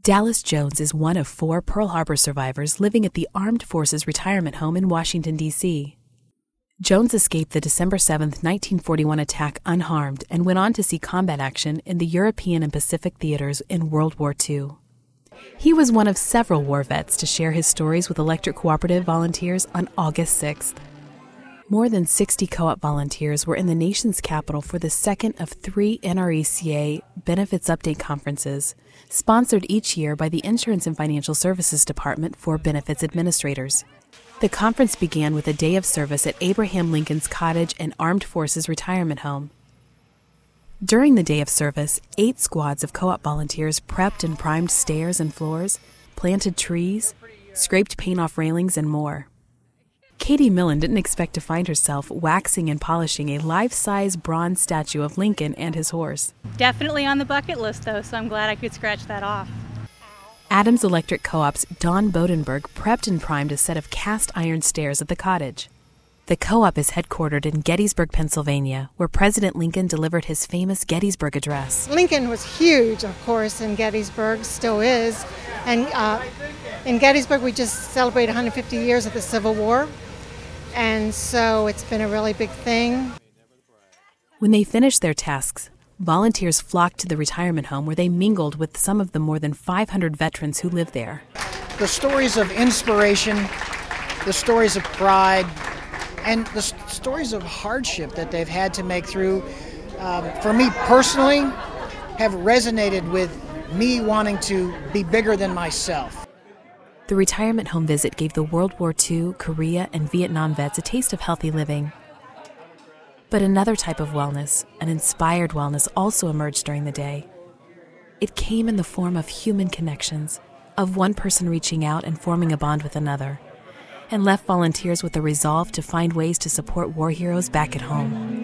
Dallas Jones is one of 4 Pearl Harbor survivors living at the Armed Forces Retirement Home in Washington, D.C. Jones escaped the December 7, 1941 attack unharmed and went on to see combat action in the European and Pacific theaters in World War II. He was one of several war vets to share his stories with Electric Cooperative volunteers on August 6th. More than 60 co-op volunteers were in the nation's capital for the second of 3 NRECA Benefits Update Conferences, sponsored each year by the Insurance and Financial Services Department for Benefits Administrators. The conference began with a day of service at Abraham Lincoln's Cottage and Armed Forces Retirement Home. During the day of service, 8 squads of co-op volunteers prepped and primed stairs and floors, planted trees, scraped paint off railings, and more. Katie Millen didn't expect to find herself waxing and polishing a life-size bronze statue of Lincoln and his horse. Definitely on the bucket list, though, so I'm glad I could scratch that off. Adams Electric Co-op's Dawn Bodenberg prepped and primed a set of cast iron stairs at the cottage. The co-op is headquartered in Gettysburg, Pennsylvania, where President Lincoln delivered his famous Gettysburg Address. Lincoln was huge, of course, in Gettysburg, still is. And in Gettysburg, we just celebrated 150 years of the Civil War. And so it's been a really big thing. When they finished their tasks, volunteers flocked to the retirement home where they mingled with some of the more than 500 veterans who live there. The stories of inspiration, the stories of pride, and the stories of hardship that they've had to make through, for me personally, have resonated with me wanting to be bigger than myself. The retirement home visit gave the World War II, Korea, and Vietnam vets a taste of healthy living. But another type of wellness, an inspired wellness, also emerged during the day. It came in the form of human connections, of one person reaching out and forming a bond with another, and left volunteers with the resolve to find ways to support war heroes back at home.